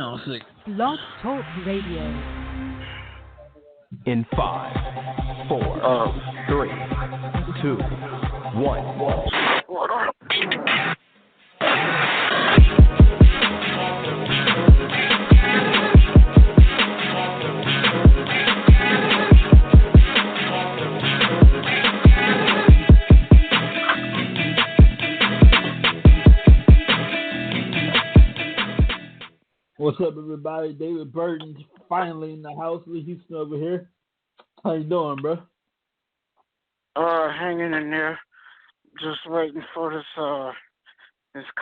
I'm sick. Blog Talk Radio. In 5, 4, 3, 2, 1. What's up, everybody? David Burton's finally in the house. Lee Houston over here. How you doing, bro? Hanging in there. Just waiting for this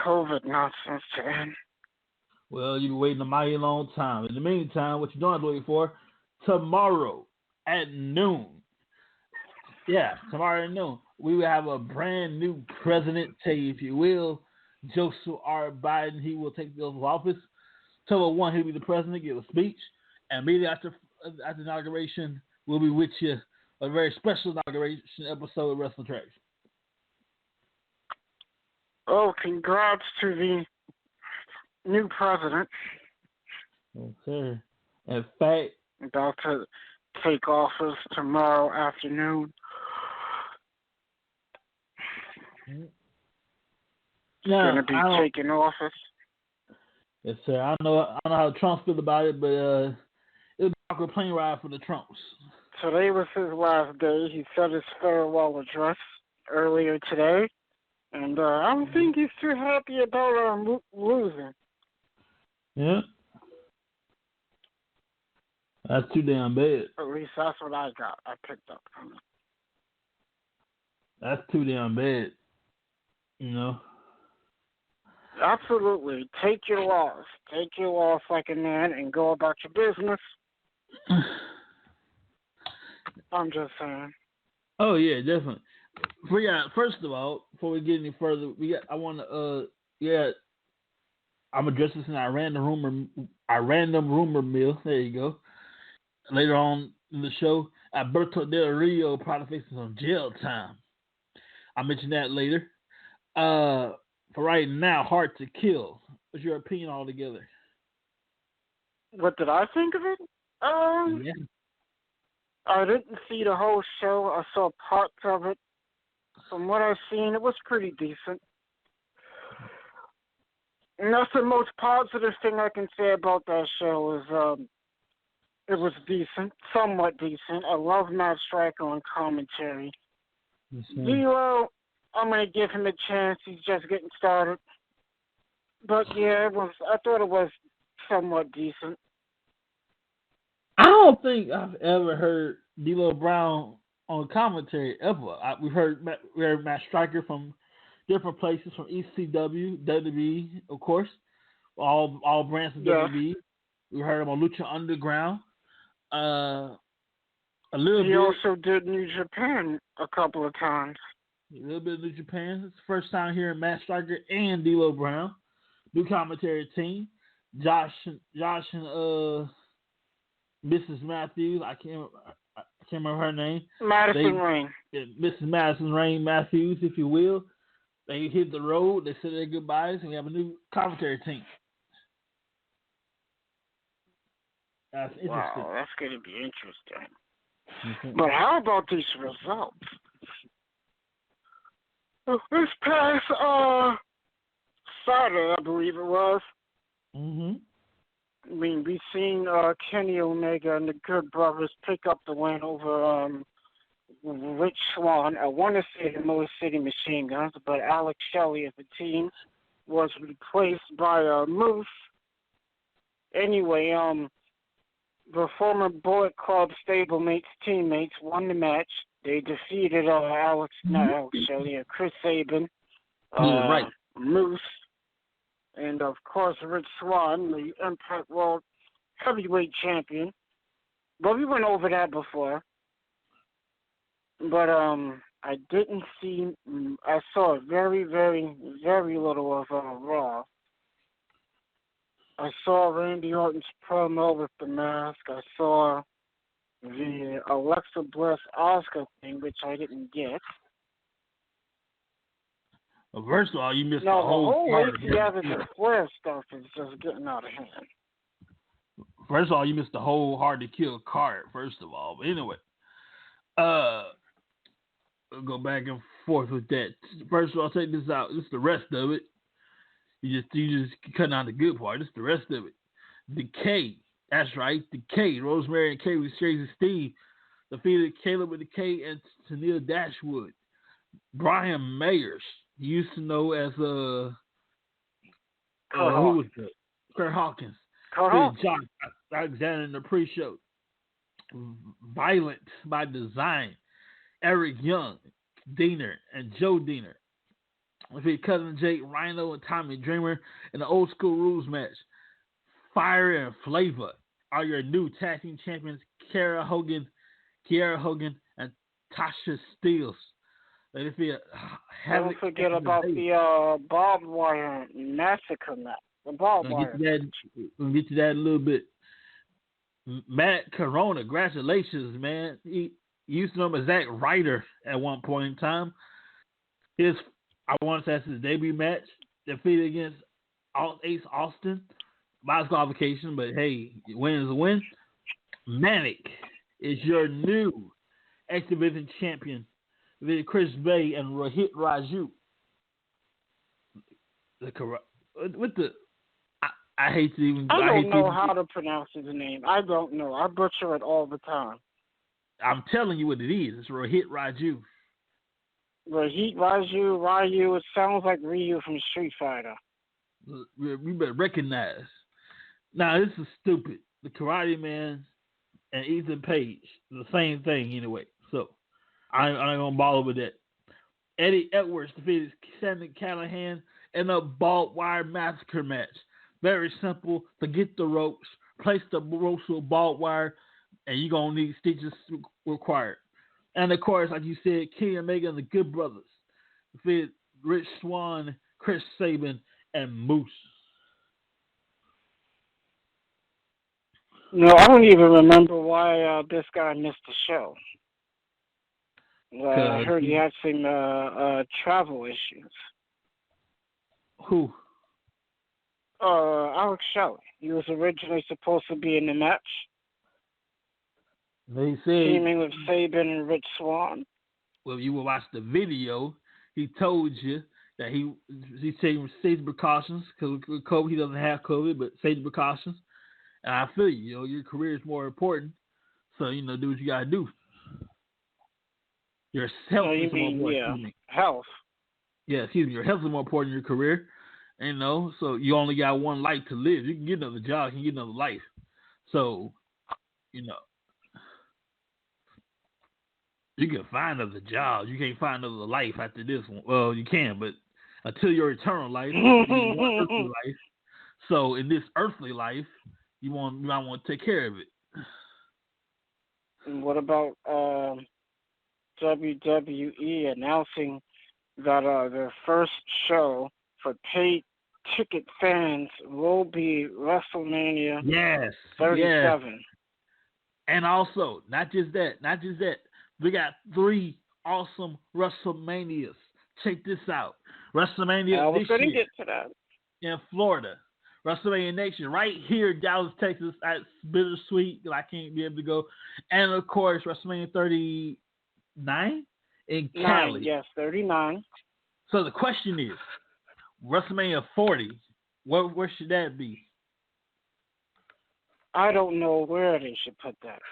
COVID nonsense to end. Well, you've been waiting a mighty long time. In the meantime, what you doing waiting for? Tomorrow at noon. Yeah, tomorrow at noon. We will have a brand new president, if you will, Joseph R. Biden. He will take the oath of office. October 1, he'll be the president, give a speech, and immediately after inauguration, we'll be with you, a very special inauguration episode of Wrestling Tracks. Oh, congrats to the new president. Okay. In fact, about to take office tomorrow afternoon. He's going to be taking office. Yes, sir. I don't know how Trump feels about it, but it was an awkward plane ride for the Trumps. Today was his last day. He said his farewell address earlier today, and I don't think he's too happy about losing. Yeah. That's too damn bad. At least that's what I picked up from it. That's too damn bad. You know? Absolutely. Take your loss. Take your loss like a man and go about your business. I'm just saying. Oh yeah, definitely. First of all, before we get any further, I'm addressing this in our random rumor mill. There you go. Later on in the show, Alberto Del Rio probably facing some jail time. I'll mention that later. For right now, Hard to Kill. What's your opinion altogether? What did I think of it? Yeah. I didn't see the whole show. I saw parts of it. From what I've seen, it was pretty decent. And that's the most positive thing I can say about that show is it was decent, somewhat decent. I love Matt Striker on commentary. Zero, I'm going to give him a chance. He's just getting started. But, yeah, I thought it was somewhat decent. I don't think I've ever heard D'Lo Brown on commentary, ever. We've heard Matt Striker from different places, from ECW, WWE, of course, all brands of WWE. We heard him on Lucha Underground. He also did New Japan a couple of times. A little bit of New Japan. It's the first time hearing Matt Striker and D'Lo Brown. New commentary team. Josh and Mrs. Matthews. I can't remember her name. Madison Rain. Mrs. Madison Rain Matthews, if you will. They hit the road. They said their goodbyes, and we have a new commentary team. That's interesting. Wow, that's going to be interesting. But how about these results? This past Saturday, I believe it was. Mm-hmm. I mean, we've seen Kenny Omega and the Good Brothers pick up the win over Rich Swann. I want to say the Motor City Machine Guns, but Alex Shelley of the team was replaced by Moose. Anyway, the former Bullet Club stablemates teammates won the match. They defeated Alex Shelley, Chris Sabin, Moose, and of course Rich Swann, the Impact World Heavyweight Champion. But we went over that before. But I didn't see. I saw very, very, very little of Raw. I saw Randy Orton's promo with the mask. I saw the Alexa Bliss Asuka thing, which I didn't get. Well, first of all, you missed the whole whole part of Lacey Evans and Flair stuff is just getting out of hand. First of all, you missed the whole hard to kill card. First of all, but anyway, we'll go back and forth with that. First of all, take this out. This is the rest of it. You just cutting out the good part. This is the rest of it. Decay. That's right. Decay. Rosemary and Kay with Crazy Steve defeated Caleb with Decay and Tennille Dashwood. Brian Mayers. He used to know as who was that? Kurt Hawkins. Josh Alexander in the pre-show. Violent by Design. Eric Young, Diener, and Joe Diener. Defeated Cousin Jake, Rhino, and Tommy Dreamer in the old school rules match. Fire and Flavor are your new tag team champions, Kiera Hogan, and Tasha Steelz. Don't forget about the barbed wire massacre match. The barbed wire. We'll get to that in a little bit. Matt Corona, congratulations, man. He used to know him as Zack Ryder at one point in time. I want to say that's his debut match. Defeated against Ace Austin by disqualification, but hey, win is a win. Manic is your new X Division champion. Defeated Chris Bay and Rohit Raju. I hate to even. I don't know how to pronounce his name. I don't know. I butcher it all the time. I'm telling you what it is. It's Rohit Raju. Rohit Raju. It sounds like Ryu from Street Fighter. We better recognize. Now, this is stupid. The Karate Man and Ethan Page, the same thing anyway. So, I'm not going to bother with that. Eddie Edwards defeated Shannon Callahan in a barbed wire massacre match. Very simple. Forget the ropes. Place the ropes with barbed wire, and you're going to need stitches required. And, of course, like you said, Kenny Omega and the Good Brothers defeated Rich Swann, Chris Sabin, and Moose. No, I don't even remember why this guy missed the show. I heard he had some travel issues. Who? Alex Shelley. He was originally supposed to be in the match. They said teaming with Sabin and Rich Swann. Well, you will watch the video. He told you that he's taking safety precautions because with COVID he doesn't have COVID, but safety precautions. And I feel you. You know, your career is more important, so do what you gotta do. Your health is more important. Health. Yeah, excuse me. Your health is more important in your career. So you only got one life to live. You can get another job, you can get another life. So, you can find another job. You can't find another life after this one. Well, you can, but until your eternal life, you want earthly life. So in this earthly life, you might want to take care of it. And what about WWE announcing that their first show for paid ticket fans will be WrestleMania 37. Yes. And also, not just that. We got 3 awesome WrestleManias. Check this out. WrestleMania this year get to that. In Florida. WrestleMania next year right here in Dallas, Texas. It's bittersweet. I can't be able to go. And, of course, WrestleMania 39 in Cali. Yes, 39. So the question is, WrestleMania 40, where should that be? I don't know where they should put that.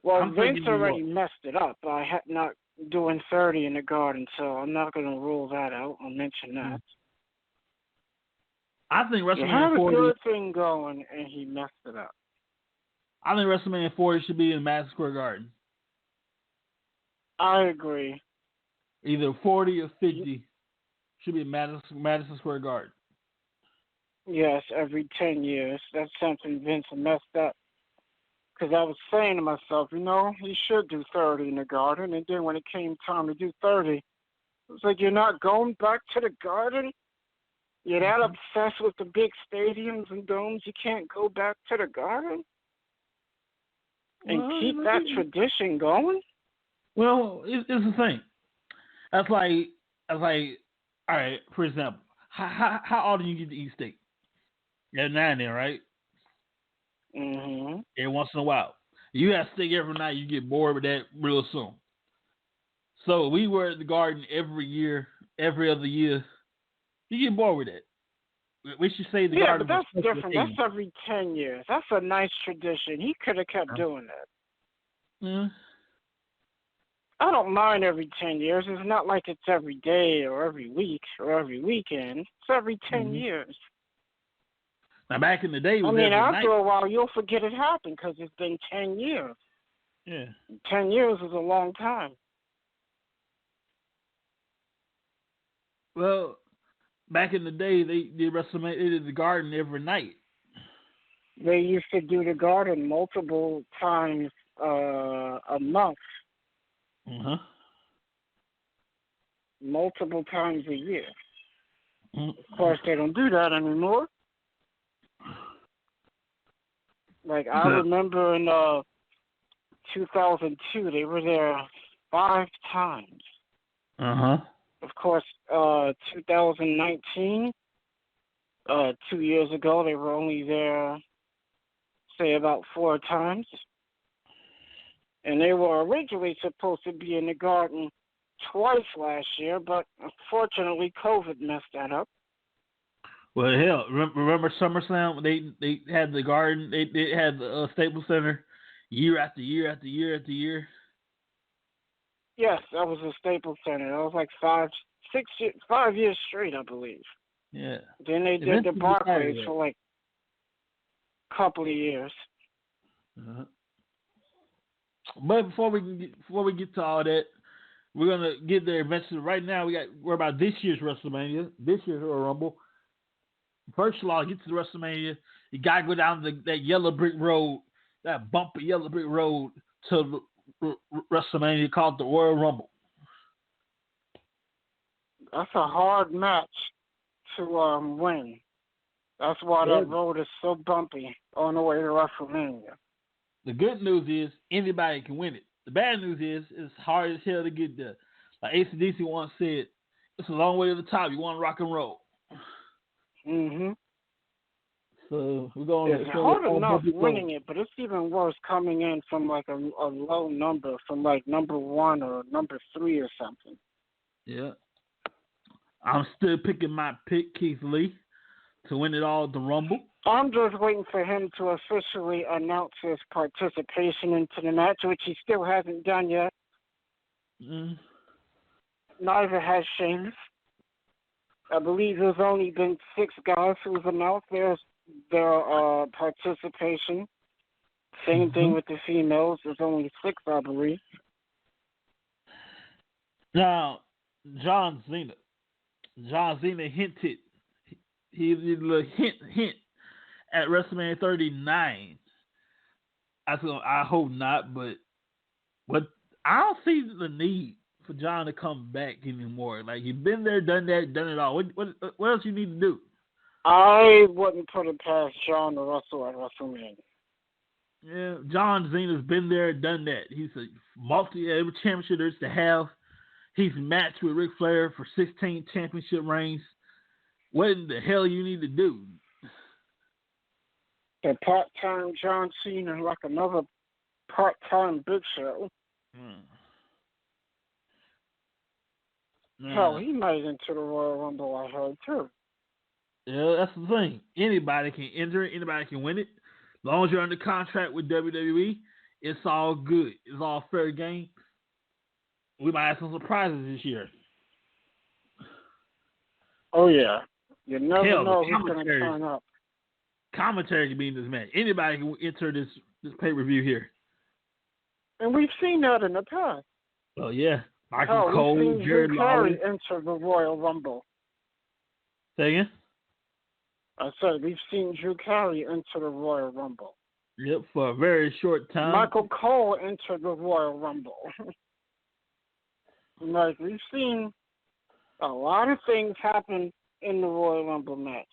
Well, Vince already messed it up by not doing 30 in the Garden, so I'm not going to rule that out. I'll mention that. I think WrestleMania 40... You had a good thing going, and he messed it up. I think WrestleMania 40 should be in Madison Square Garden. I agree. Either 40 or 50 should be in Madison Square Garden. Yes, every 10 years. That's something Vince messed up. Because I was saying to myself, he should do 30 in the Garden. And then when it came time to do 30, it was like, you're not going back to the Garden? You're that obsessed with the big stadiums and domes, you can't go back to the Garden? And keep that tradition going? Well, it's the thing. That's like, all right, for example, how often you get to eat steak? Yeah, 9 then, right? Mm-hmm. Every once in a while. You have steak every night, you get bored with that real soon. So we were at the Garden every other year. You get bored with it. We should say the Garden. Yeah, but that's different. That's every 10 years. That's a nice tradition. He could have kept doing that. Mm. I don't mind every 10 years. It's not like it's every day or every week or every weekend. It's every 10 years. Now, back in the day, it was after a while, you'll forget it happened because it's been 10 years. Yeah. 10 years is a long time. Well, back in the day, they did WrestleMania. They did the Garden every night. They used to do the Garden multiple times a month. Uh-huh. Multiple times a year. Of course, they don't do that anymore. Like, I remember in 2002, they were there 5 times. Uh-huh. Of course, 2019, 2 years ago, they were only there, say, about 4 times. And they were originally supposed to be in the Garden twice last year, but unfortunately, COVID messed that up. Well, hell, remember SummerSlam? They had the Garden. They had the Staples Center year after year after year after year. Yes, that was the Staples Center. That was like 5 years straight, I believe. Yeah. Then they did the Barclays for like a couple of years. Uh-huh. But before we get to all that, we're gonna get there eventually. Right now, we're about this year's WrestleMania, this year's Royal Rumble. First of all, get to the WrestleMania, you gotta go down that yellow brick road, that bumpy yellow brick road to WrestleMania called the Royal Rumble. That's a hard match to win. That's why that road is so bumpy on the way to WrestleMania. The good news is anybody can win it. The bad news is it's hard as hell to get there. Like AC/DC once said, it's a long way to the top. You want to rock and roll. Mm-hmm. So we're going. It's hard enough winning it, but it's even worse coming in from like a low number, from like number 1 or number 3 or something. Yeah. I'm still picking my pick, Keith Lee, to win it all at the Rumble. I'm just waiting for him to officially announce his participation into the match, which he still hasn't done yet. Mm. Neither has Sheamus. I believe there's only been 6 guys who've announced their participation. Same thing with the females. There's only 6, I believe. Now, John Cena hinted. He did a little hint at WrestleMania 39. I hope not, but I don't see the need for John to come back anymore. Like, he's been there, done that, done it all. What else you need to do? I wouldn't put it past John to wrestle at WrestleMania. Yeah, John Cena's been there, done that. He's a every championship there's to have. He's matched with Ric Flair for 16 championship reigns. What in the hell you need to do? The part-time John Cena, like another part-time Big Show. Hell, he made it into the Royal Rumble, I heard, too. Yeah, that's the thing. Anybody can enter it. Anybody can win it. As long as you're under contract with WWE, it's all good. It's all fair game. We might have some surprises this year. Oh, yeah. You never know who's going to turn up. Commentary can be in this match. Anybody can enter this pay-per-view here. And we've seen that in the past. Oh, yeah. Michael Cole, we've seen Jared Drew Carey enter the Royal Rumble. Say again? I said we've seen Drew Carey enter the Royal Rumble. Yep, for a very short time. Michael Cole entered the Royal Rumble. Like, we've seen a lot of things happen in the Royal Rumble match.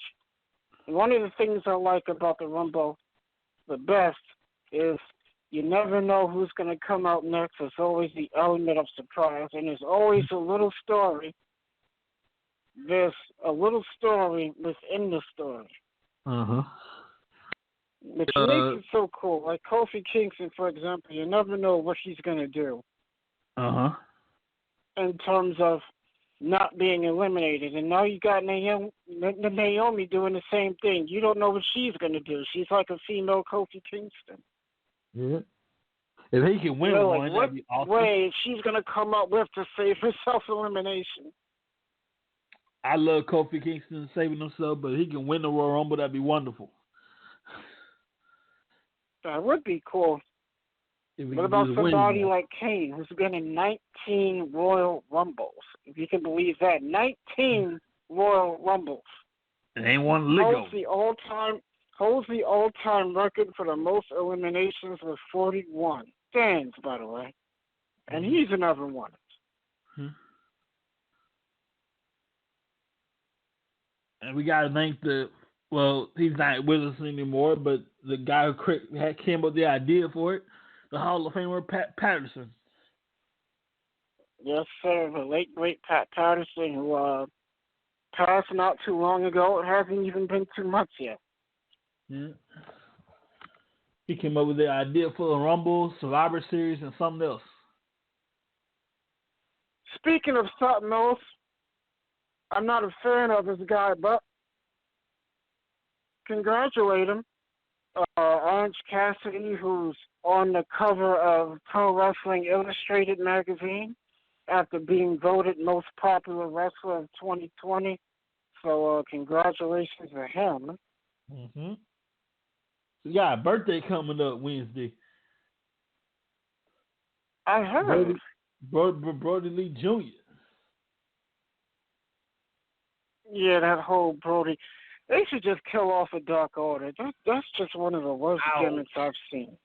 One of the things I like about the Rumble the best is you never know who's going to come out next. There's always the element of surprise, and there's always a little story. There's a little story within the story. Uh-huh. Which makes it so cool. Like Kofi Kingston, for example, you never know what he's going to do. In terms of not being eliminated. And now you got Naomi doing the same thing. You don't know what she's going to do. She's like a female Kofi Kingston. Yeah. If he can win one, that'd be awesome. What way she's going to come up with to save herself elimination? I love Kofi Kingston saving himself, but if he can win the Royal Rumble, that'd be wonderful. That would be cool. What about somebody like Kane, who's been in 19 Royal Rumbles? If you can believe that. 19 Royal Rumbles. It ain't one lick. Holds the all-time record for the most eliminations with 41. Stands, by the way. And he's another one. And we got to thank he's not with us anymore, but the guy who came up with the idea for it, the Hall of Famer Pat Patterson. Yes, sir. The late, great Pat Patterson, who passed not too long ago. It hasn't even been 2 months yet. Yeah. He came up with the idea for the Rumble, Survivor Series, and something else. Speaking of something else, I'm not a fan of this guy, but congratulate him. Orange Cassidy, who's on the cover of Pro Wrestling Illustrated magazine after being voted most popular wrestler of 2020. So congratulations to him. We got a birthday coming up Wednesday. I heard. Brody Lee Jr. Yeah, that whole Brody. They should just kill off a Dark Order. That's just one of the worst gimmicks I've seen.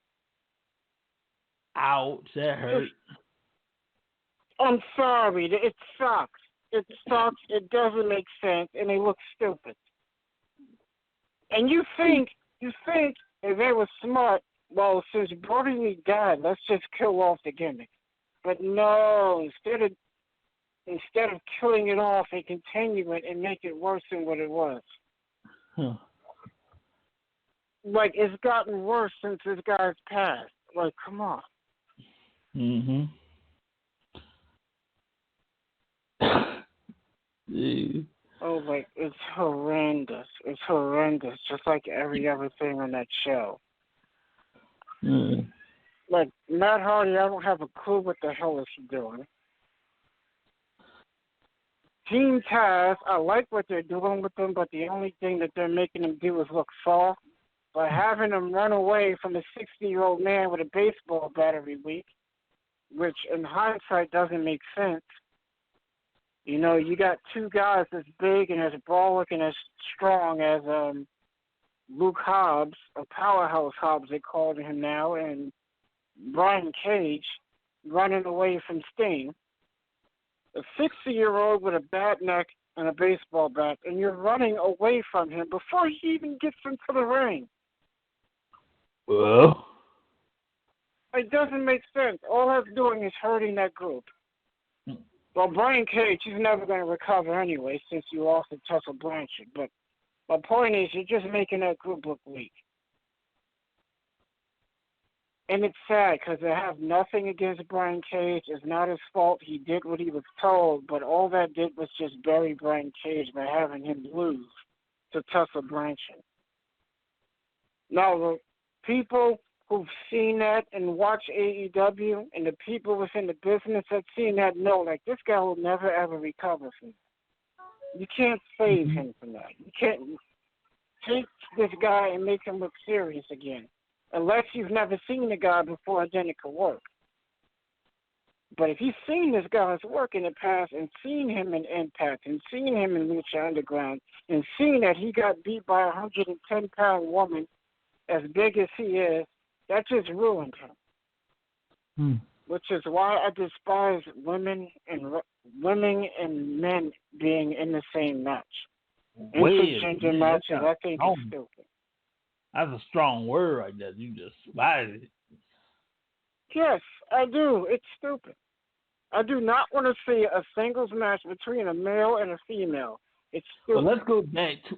Ouch, that hurt. I'm sorry. It sucks. It sucks. It doesn't make sense, and they look stupid. And you think if they were smart, well, since Brody Lee died, let's just kill off the gimmick. But no, instead of killing it off, they continue it and make it worse than what it was. Like, it's gotten worse since this guy's passed. Like, come on. Yeah. Oh, like, it's horrendous. It's horrendous, just like every other thing on that show. Like, Matt Hardy, I don't have a clue what the hell is he doing. Team Taz, I like what they're doing with them, but the only thing that they're making them do is look soft. By having them run away from a 60-year-old man with a baseball bat every week, which in hindsight doesn't make sense. You know, you got two guys as big and as brolic and as strong as Luke Hobbs, or Powerhouse Hobbs they call him now, and Brian Cage running away from Sting. A 60-year-old with a bad neck and a baseball bat, and you're running away from him before he even gets into the ring. Well, it doesn't make sense. All that's doing is hurting that group. Well, Brian Cage, he's never going to recover anyway since you lost to Tessa Blanchard. But my point is, you're just making that group look weak. And it's sad because I have nothing against Brian Cage. It's not his fault. He did what he was told, but all that did was just bury Brian Cage by having him lose to Tessa Blanchard. Now, the people who've seen that and watch AEW and the people within the business that seen that know, like, this guy will never, ever recover from that. You can't save him from that. You can't take this guy and make him look serious again. Unless you've never seen the guy before, then it could work. But if you've seen this guy's work in the past and seen him in Impact and seen him in Lucha Underground and seen that he got beat by a 110-pound woman as big as he is, that just ruined him. Which is why I despise women and men being in the same match. Intergender matches, I think it's stupid. That's a strong word right there. You just despise it. Yes, I do. It's stupid. I do not want to see a singles match between a male and a female. It's stupid. Well,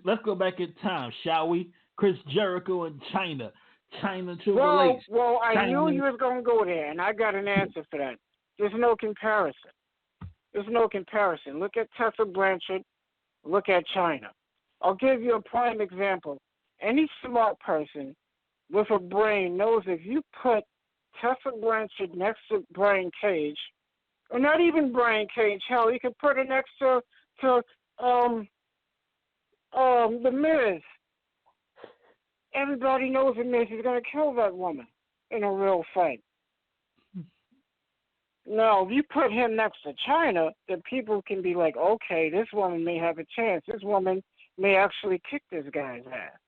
let's go back in time, shall we? Chris Jericho and China. China Triple H. Well, I China. knew you was going to go there, and I got an answer for that. There's no comparison. There's no comparison. Look at Tessa Blanchard. Look at China. I'll give you a prime example. Any smart person with a brain knows if you put Tessa Blanchard next to Brian Cage, or not even Brian Cage, hell, you could put her next to The Miz. Everybody knows The Miz is going to kill that woman in a real fight. Now, if you put him next to China, then people can be like, okay, this woman may have a chance. This woman may actually kick this guy's ass.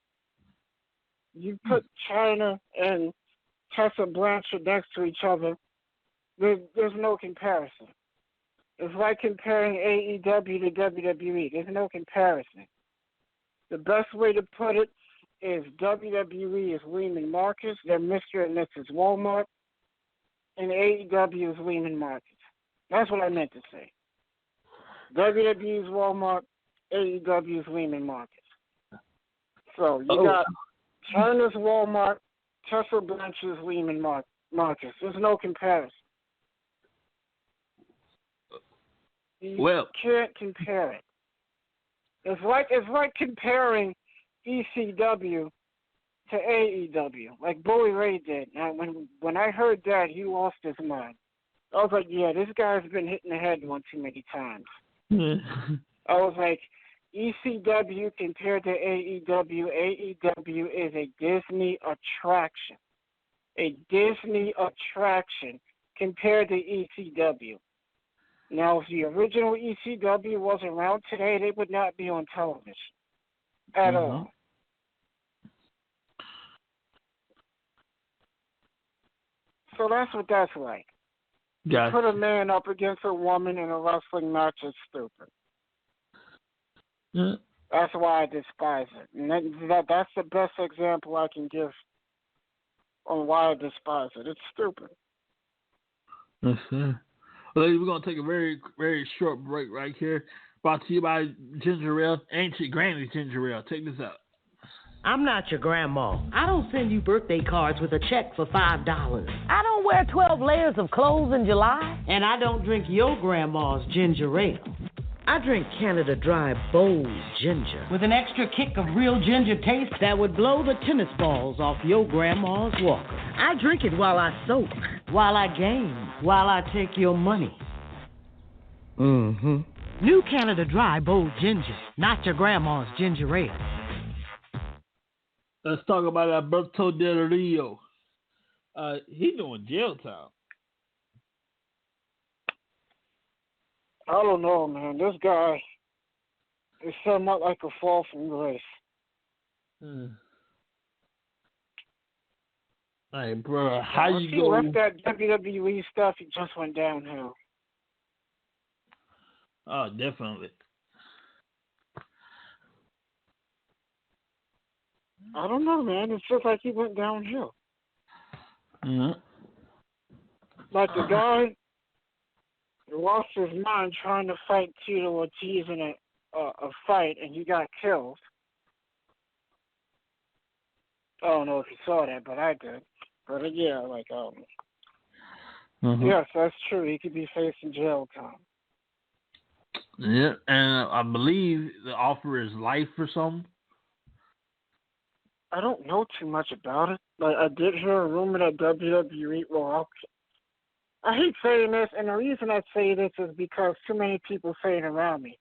You put China and Tessa Blanchard next to each other, there's no comparison. It's like comparing AEW to WWE. There's no comparison. The best way to put it is WWE is Lehman Marcus, they're Mr. and Mrs. Walmart, and AEW is Lehman Marcus. That's what I meant to say. WWE is Walmart, AEW is Lehman Marcus. So you got China's Walmart, Tessa Blanchard's Lehman Marcus. There's no comparison. You can't compare it. It's like comparing ECW to AEW, like Bully Ray did. Now, when I heard that, he lost his mind. I was like, yeah, this guy's been hit in the head one too many times. I was like, ECW compared to AEW, AEW is a Disney attraction. A Disney attraction compared to ECW. Now, if the original ECW was around today, they would not be on television at all. So that's what that's like. Gotcha. Put a man up against a woman in a wrestling match is stupid. Yeah. That's why I despise it. And that's the best example I can give on why I despise it. It's stupid. Yes, sir. Well, ladies, we're going to take a very, very short break right here. Brought to you by Ginger Ale, Ancient Granny's Ginger Ale. Take this out. I'm not your grandma. I don't send you birthday cards with a check for $5. I don't wear 12 layers of clothes in July. And I don't drink your grandma's ginger ale. I drink Canada Dry Bold Ginger with an extra kick of real ginger taste that would blow the tennis balls off your grandma's walker. I drink it while I soak, while I game, while I take your money. New Canada Dry Bold Ginger, not your grandma's ginger ale. Let's talk about Alberto Del Rio. He doing jail time. I don't know, man. This guy is somewhat like a fall from grace. Hey, bro, how you he go? left that WWE stuff, he just went downhill. Oh, definitely. I don't know, man. It's just like he went downhill. Like the guy lost his mind trying to fight Tito Ortiz in a fight, and he got killed. I don't know if you saw that, but I did. But yeah, like yes, that's true. He could be facing jail time. Yeah, and I believe the offer is life or something. I don't know too much about it, but I did hear a rumor that WWE. Well, I hate saying this, and the reason I say this is because too many people say it around me.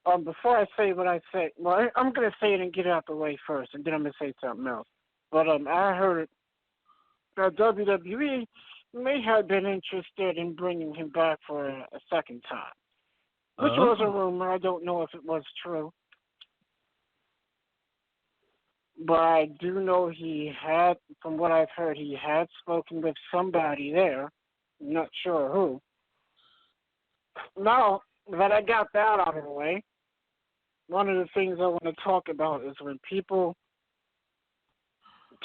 Before I say what I say, well, I'm going to say it and get it out the way first, and then I'm going to say something else. But I heard that WWE may have been interested in bringing him back for a second time, which was a rumor. I don't know if it was true. But I do know he had, from what I've heard, he had spoken with somebody there. I'm not sure who. Now that I got that out of the way, one of the things I want to talk about is when people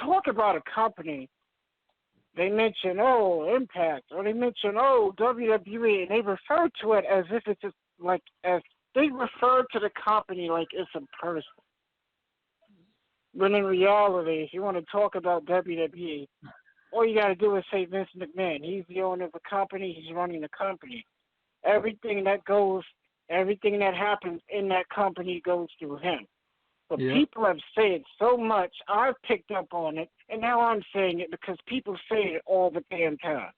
talk about a company, they mention, Impact, or they mention, WWE, and they refer to it as if it's as they refer to the company like it's a person. But in reality, if you want to talk about WWE, all you got to do is say Vince McMahon. He's the owner of the company. He's running the company. Everything that happens in that company goes through him. But people have said it so much, I've picked up on it, and now I'm saying it because people say it all the damn time.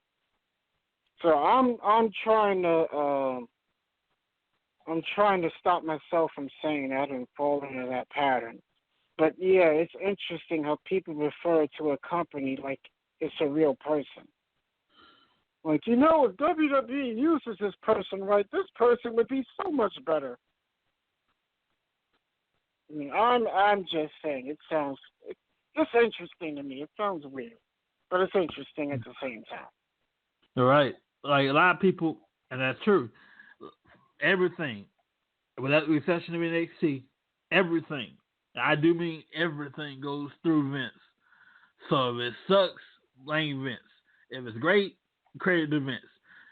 So I'm trying to stop myself from saying that and fall into that pattern. But yeah, it's interesting how people refer to a company like it's a real person. Like, if WWE uses this person right, this person would be so much better. I mean, I'm just saying, it's interesting to me. It sounds weird, but it's interesting at the same time. All right. Like a lot of people, and that's true, everything, without the exception of NXT, everything, I do mean everything, goes through Vince. So if it sucks, blame Vince. If it's great, credit to Vince.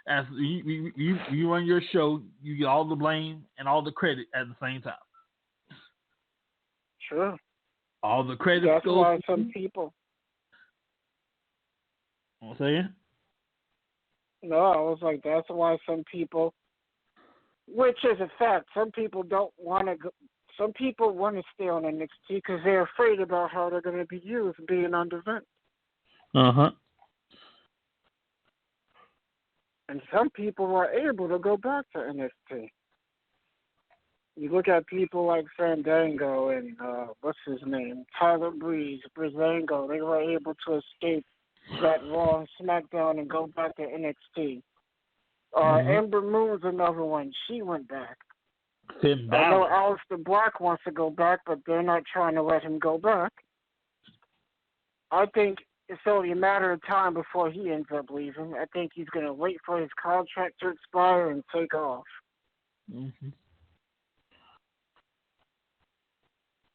As you run your show, you get all the blame and all the credit at the same time. Sure. All the credit That's goes. why some people. What I'm saying? No, I was like, that's why some people, which is a fact, some people don't want to go. Some people want to stay on NXT because they're afraid about how they're going to be used being under Vince. Uh-huh. And some people are able to go back to NXT. You look at people like Fandango and, what's his name, Tyler Breeze, Breezango. They were able to escape that Raw and SmackDown and go back to NXT. Ember Moon's another one. She went back. I know Aleister Black wants to go back, but they're not trying to let him go back. I think it's only a matter of time before he ends up leaving. I think he's going to wait for his contract to expire and take off. Mm-hmm.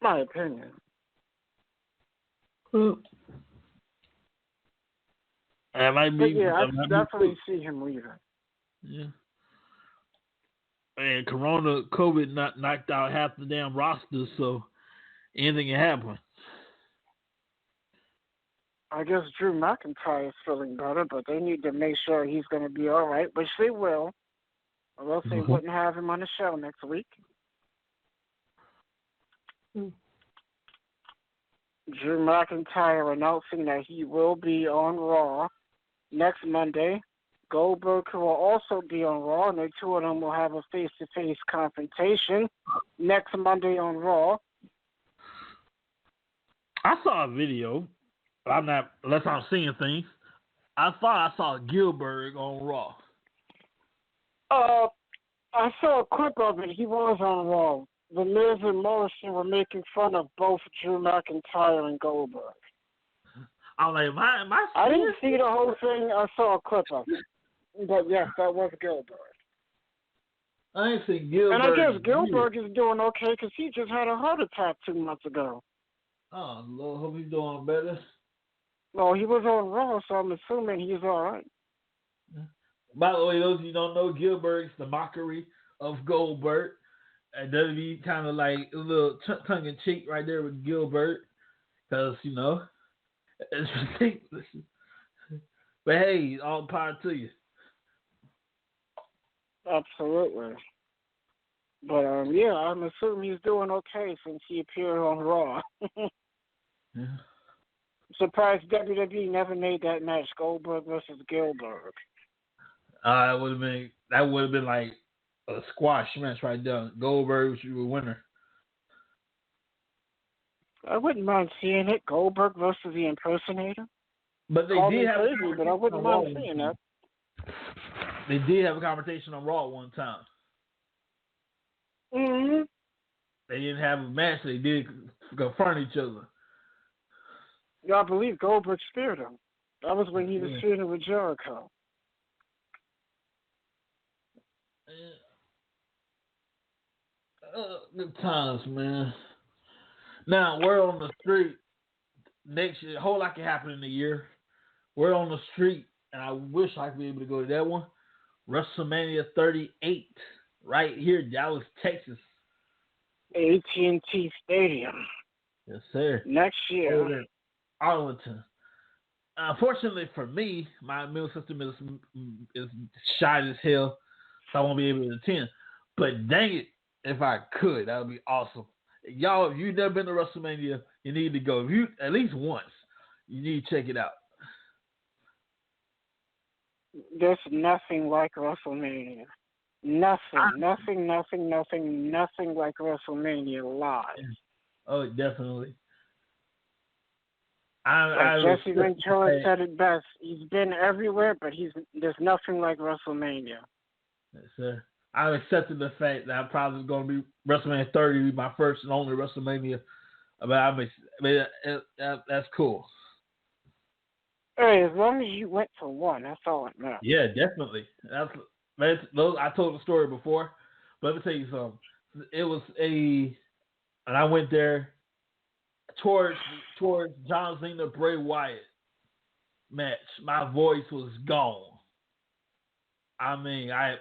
My opinion. That might be. But yeah, I definitely see him leaving. Yeah. And COVID knocked out half the damn roster, so anything can happen. I guess Drew McIntyre is feeling better, but they need to make sure he's going to be all right, which they will, or else they wouldn't have him on the show next week. Drew McIntyre announcing that he will be on Raw next Monday. Goldberg will also be on Raw, and the two of them will have a face-to-face confrontation next Monday on Raw. I saw a video. Unless I'm seeing things. I thought I saw Gilbert on Raw. I saw a clip of it. He was on Raw. The Miz and Morrison were making fun of both Drew McIntyre and Goldberg. I was like, I didn't see the whole thing. I saw a clip of it. But yes, that was Gilbert. I ain't seen Gilbert. And I guess Gilbert is doing okay because he just had a heart attack 2 months ago. Oh, Lord, hope he's doing better. No, he was on Raw, so I'm assuming he's all right. By the way, those of you who don't know, Gilbert's the mockery of Goldberg. And WWE kind of like a little tongue-in-cheek right there with Gilbert because, it's ridiculous. But hey, all power to you. Absolutely. But, yeah, I'm assuming he's doing okay since he appeared on Raw. Yeah. Surprised WWE never made that match, Goldberg versus Gilbert. That would have been like a squash match right there. Goldberg should be a winner. I wouldn't mind seeing it. Goldberg versus the Impersonator. But they did have crazy, but I wouldn't mind seeing that. They did have a conversation on Raw one time. Mm-hmm. They didn't have a match. They did confront each other. Yeah, I believe Goldberg speared him. That was when he was feuding with Jericho. Good times, man. Now, word on the street, next year, a whole lot can happen in a year. Word on the street, and I wish I could be able to go to that one, WrestleMania 38, right here, Dallas, Texas. AT&T Stadium. Yes, sir. Next year. Over in Arlington. Unfortunately for me, my immune system is shot as hell, so I won't be able to attend. But dang it, if I could, that would be awesome. Y'all, if you've never been to WrestleMania, you need to go. If you at least once, you need to check it out. There's nothing like WrestleMania. Nothing like WrestleMania live. Oh, definitely. Jesse Ventura said it best. He's been everywhere, but there's nothing like WrestleMania. Yes, sir. I've accepted the fact that I'm probably going to be WrestleMania 30, be my first and only WrestleMania. But that's cool. Hey, as long as you went to one, that's all it matters. Yeah, definitely. I told the story before, but let me tell you something. It was and I went there towards John Cena Bray Wyatt match. My voice was gone. I mean, I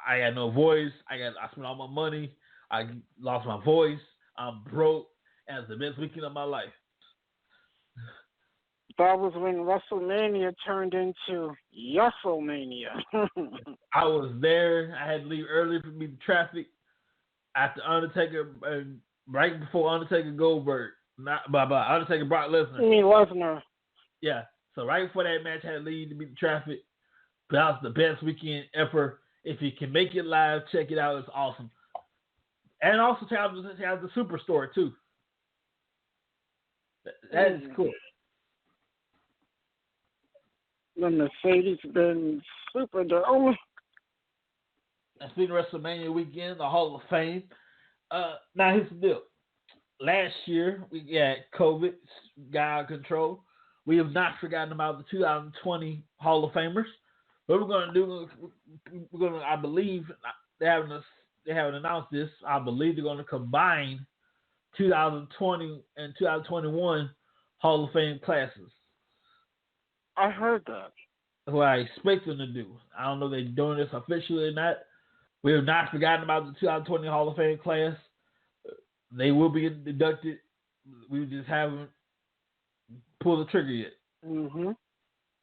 had no voice. I spent all my money. I lost my voice. I'm broke. And it's the best weekend of my life. That was when WrestleMania turned into Yesselmania. I was there. I had to leave early for me to traffic. After Undertaker, right before Undertaker Goldberg, Undertaker Brock Lesnar. You mean Lesnar? Yeah. So right before that match, I had to leave to beat the traffic. But that was the best weekend ever. If you can make it live, check it out. It's awesome. And also check out the Superstore too. That is cool. The Mercedes-Benz Superdome. And speaking of WrestleMania weekend, the Hall of Fame. Now here's the deal. Last year we got COVID got out of control. We have not forgotten about the 2020 Hall of Famers. What we're going to do, I believe they haven't announced this. I believe they're going to combine 2020 and 2021 Hall of Fame classes. I heard that. That's what I expect them to do. I don't know if they're doing this officially or not. We have not forgotten about the 2020 Hall of Fame class. They will be inducted. We just haven't pulled the trigger yet. Mm-hmm.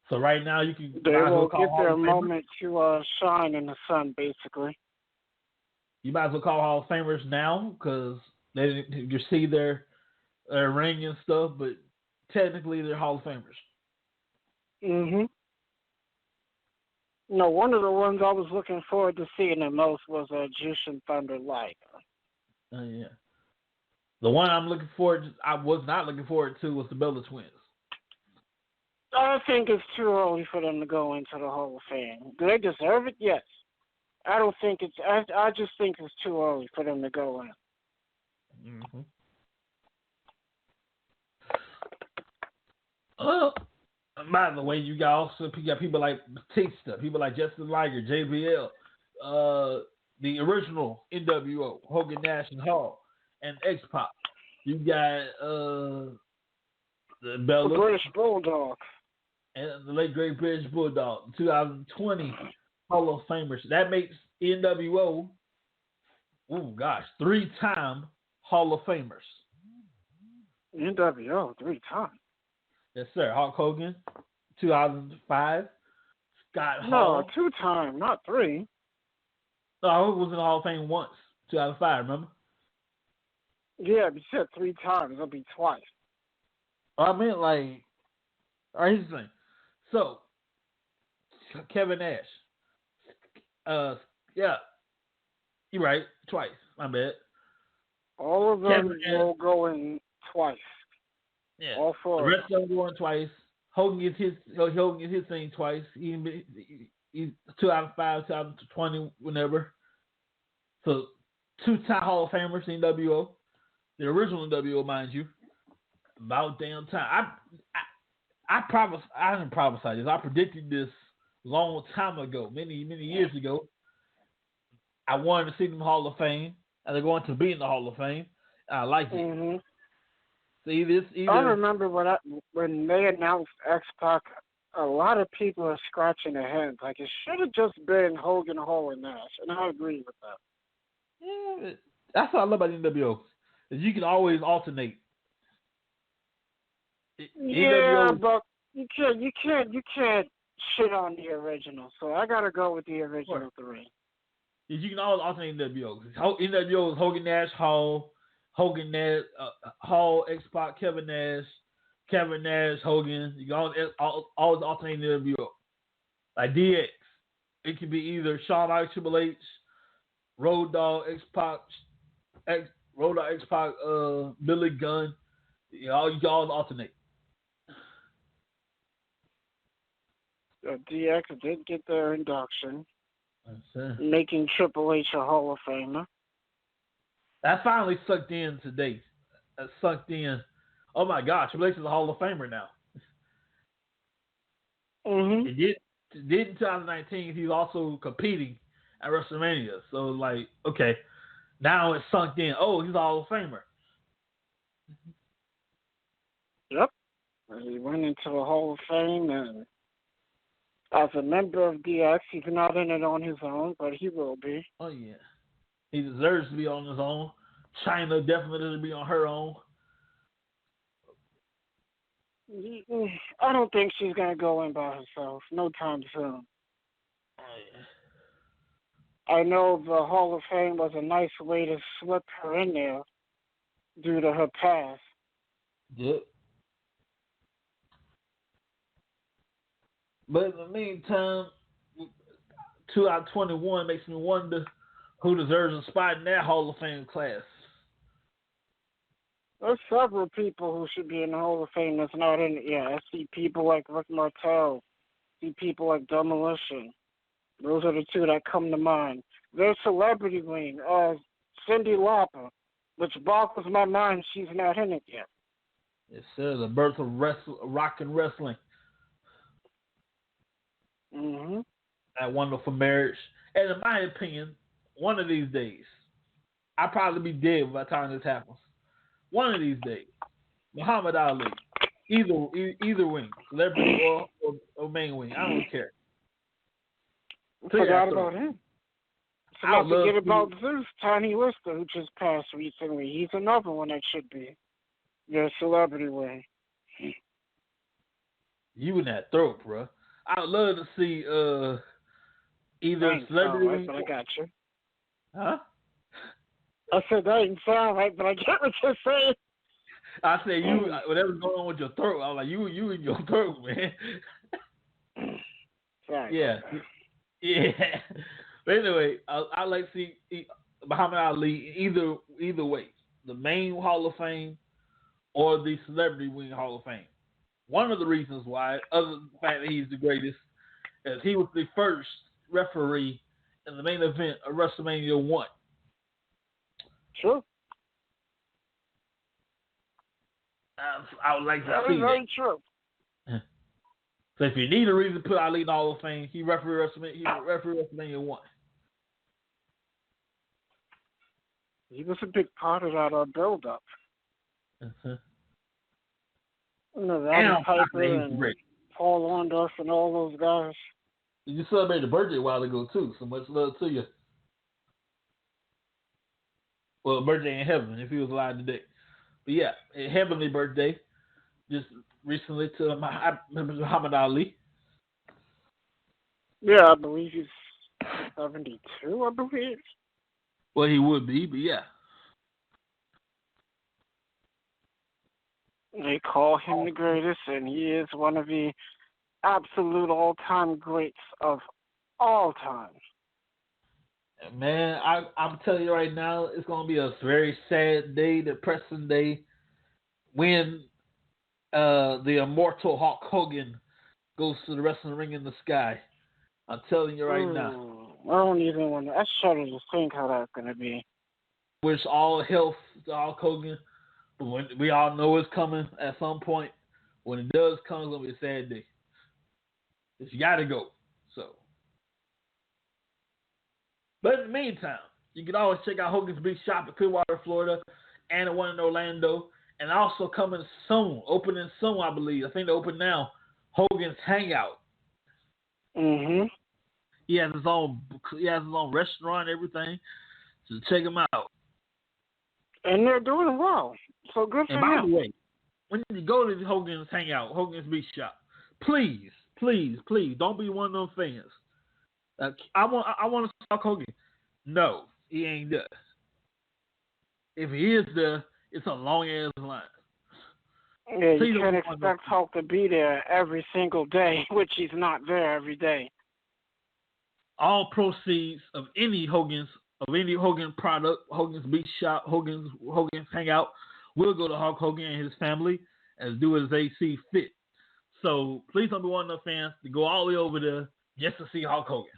So right now you can. They will get their moment to shine in the sun, basically. You might as well call Hall of Famers now because you see their ring and stuff, but technically they're Hall of Famers. Mm-hmm. No, one of the ones I was looking forward to seeing the most was Jushin Thunder Liger. Yeah. The one I was not looking forward to was the Bella Twins. I think it's too early for them to go into the Hall of Fame. Do they deserve it? Yes. I don't think it's. I just think it's too early for them to go in. Mm-hmm. By the way, you got people like Batista, people like Justin Liger, JBL, the original NWO, Hogan, Nash, and Hall, and X-Pac. You got the British Bulldog. And the late great British Bulldog, 2020 Hall of Famers. That makes NWO, 3-time Hall of Famers. NWO 3 times. Yes, sir. Hulk Hogan, 2005. Scott Hall. No, 2-time, not 3. No, Hulk was in the Hall of Fame once, 2005. Remember? Yeah, but you said 3 times. It'll be twice. I meant like. All right, here's the thing. So, Kevin Nash. Yeah, you're right. Twice. My bad. All of them will go in twice. Yeah. All 4. The rest of them going twice. Hogan gets his thing twice. He 2005, 2020, whenever. So 2-time Hall of Famers in NWO. The original NWO, mind you. About damn time. I didn't prophesy this. I predicted this long time ago, many years ago. I wanted to see them in the Hall of Fame, and they're going to be in the Hall of Fame. I like it. Mm-hmm. See this? I remember when they announced X-Pac, a lot of people are scratching their heads. Like, it should have just been Hogan, Hall, and Nash, and I agree with that. Yeah, that's what I love about NWO. Is you can always alternate. Yeah, but you can't shit on the original. So I gotta go with the original three. You can always alternate NWO. NWO is Hogan, Nash, Hall, Hogan, Nash, Hall, X-Pac, Kevin Nash, Hogan. You can always alternate NWO. Like DX, it can be either Shawn Michaels, Triple H, Road Dogg, X-Pac, Billy Gunn. You can always alternate. DX did get their induction, making Triple H a Hall of Famer. That finally sucked in today. That sucked in. Oh my gosh, Triple H is a Hall of Famer now. Mm-hmm. It did in 2019. He's also competing at WrestleMania. So like, okay, now it's sunk in. Oh, he's a Hall of Famer. Yep. He went into the Hall of Fame, and as a member of DX, he's not in it on his own, but he will be. Oh yeah, he deserves to be on his own. China definitely deserves to be on her own. I don't think she's gonna go in by herself. No time soon. Oh yeah. I know the Hall of Fame was a nice way to slip her in there due to her past. Yep. But in the meantime, 2 out of 21 makes me wonder who deserves a spot in that Hall of Fame class. There's several people who should be in the Hall of Fame that's not in it yet. I see people like Rick Martel. I see people like Demolition. Those are the two that come to mind. There's Celebrity Wing. Cyndi Lauper, which boggles my mind she's not in it yet. Yes, sir. The birth of rock and wrestling. Mm-hmm. That wonderful marriage. And in my opinion, one of these days, I'll probably be dead by the time this happens. One of these days, Muhammad Ali, either wing, celebrity or main wing, I don't care. Forgot about him. Let's not forget about Zeus, Tiny Lister, who just passed recently. He's another one that should be your celebrity wing. You in that throat, bro. I would love to see either celebrity wing. But I got you. Huh? I said that didn't sound right, but I get what you're saying. I said whatever's going on with your throat. I was like, you in your throat, man. Sorry. Yeah. But anyway, I like to see Muhammad Ali either way, the main Hall of Fame or the Celebrity Wing Hall of Fame. One of the reasons why, other than the fact that he's the greatest, is he was the first referee in the main event of WrestleMania 1. Sure. I would like to that see is very true. So if you need a reason to put Ali in the Hall of Fame, he refereed WrestleMania 1. He was a big part of that build-up. Uh-huh. You know, Roddy Piper and Paul Orndorff and all those guys. You celebrated a birthday a while ago, too, so much love to you. Well, a birthday in heaven, if he was alive today. But yeah, a heavenly birthday, just recently to Muhammad Ali. Yeah, I believe he's 72, I believe. Well, he would be, but yeah. They call him the greatest, and he is one of the absolute all-time greats of all time. Man, I'm telling you right now, it's going to be a very sad day, depressing day, when the immortal Hulk Hogan goes to the wrestling ring in the sky. I'm telling you right now. I don't even want to. I shudder to think how that's going to be. Wish all health to Hulk Hogan. But when we all know it's coming at some point. When it does come, it's going to be a sad day. But you got to go. So. But in the meantime, you can always check out Hogan's Big Shop in Clearwater, Florida, and the one in Orlando. And also coming soon, opening soon, I believe. I think they open now. Hogan's Hangout. Mm-hmm. He has his own restaurant and everything. So check him out. And they're doing well. So good for him. And by the way, when you go to Hogan's Hangout, Hogan's Beach Shop, please, don't be one of them fans. I want to talk Hogan. No, he ain't there. If he is there, it's a long ass line. Yeah, you can't expect Hulk to be there every single day, which he's not there every day. All proceeds of any Hogan product, Hogan's Beach Shop, Hogan's Hangout, will go to Hulk Hogan and his family as do as they see fit. So please don't be one of the fans to go all the way over there just to see Hulk Hogan.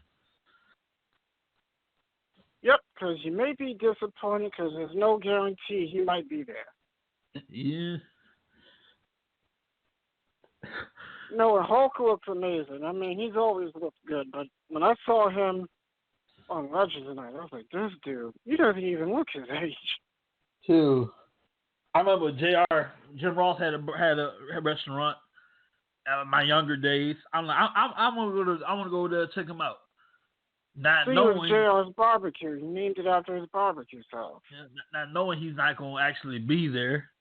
Yep, because you may be disappointed because there's no guarantee he might be there. Yeah. No, Hulk looks amazing. I mean, he's always looked good, but when I saw him on Legends tonight, I was like, this dude, he doesn't even look his age. Too. I remember Jim Ross had a restaurant in my younger days. I'm like, I want to go there and check him out. Not knowing JR's barbecue. He named it after his barbecue sauce. Not knowing he's not going to actually be there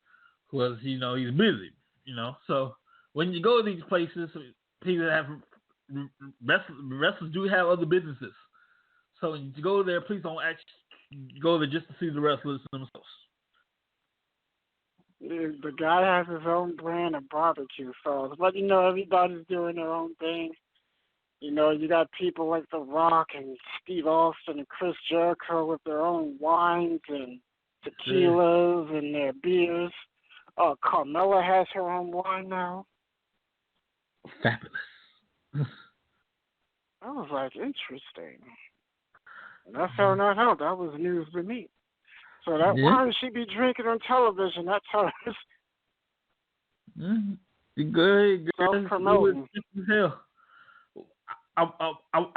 because, he's busy, So when you go to these places, people have wrestlers do have other businesses. So when you go there, please don't actually go there just to see the wrestlers themselves. The guy has his own brand of barbecue sauce. But, everybody's doing their own thing. You got people like The Rock and Steve Austin and Chris Jericho with their own wines and tequilas and their beers. Carmella has her own wine now. Fabulous. I was like, interesting. And I found that out. That was news to me. So why would she be drinking on television? That's hers. Good. Self-promoting. Hell. I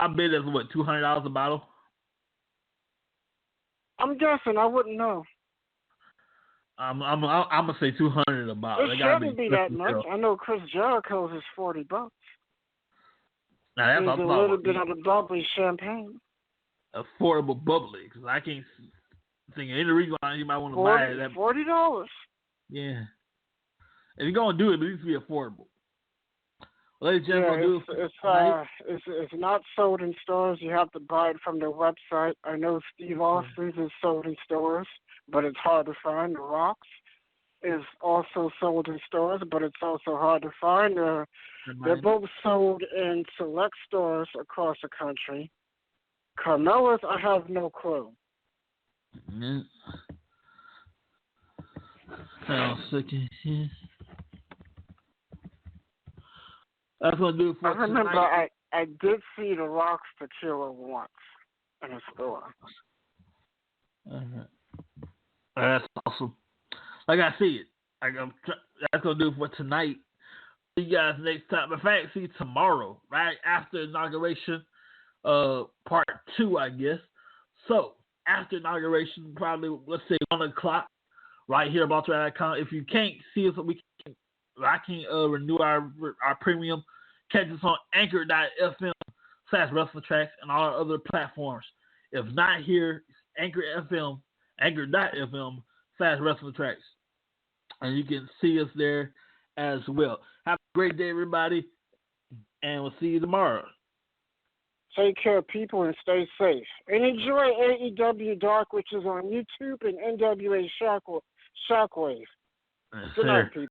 bet that's what, $200 a bottle? I'm guessing. I wouldn't know. I'm gonna say $200 a bottle. It shouldn't be that much. I know Chris Jericho's is $40. Now that's a little bit of the bubbly champagne. Affordable bubbly, because I can't think of any reason why you might want to buy it. $40. Yeah. If you're gonna do it, it needs to be affordable. Ladies and gentlemen, it's not sold in stores. You have to buy it from their website. I know Steve Austin's is sold in stores, but it's hard to find. The Rock's is also sold in stores, but it's also hard to find. They're both sold in select stores across the country. Carmella's, I have no clue. Yeah. Hang on a second here. That's gonna do it for I remember tonight. I did see the Rock's tequila once in a store. That's awesome. Like I see it. That's gonna do it for tonight. See you guys next time. In fact, see you tomorrow, right after inauguration, part 2, I guess. So after inauguration, probably let's say 1:00, right here about Baltimore.com. If you can't see us, I can renew our premium. Catch us on Anchor.fm/WrestleTracks and all our other platforms. If not here, Anchor.fm/WrestleTracks. And you can see us there as well. Have a great day, everybody, and we'll see you tomorrow. Take care, people, and stay safe. And enjoy AEW Dark, which is on YouTube, and NWA Shockwave. Good night, people.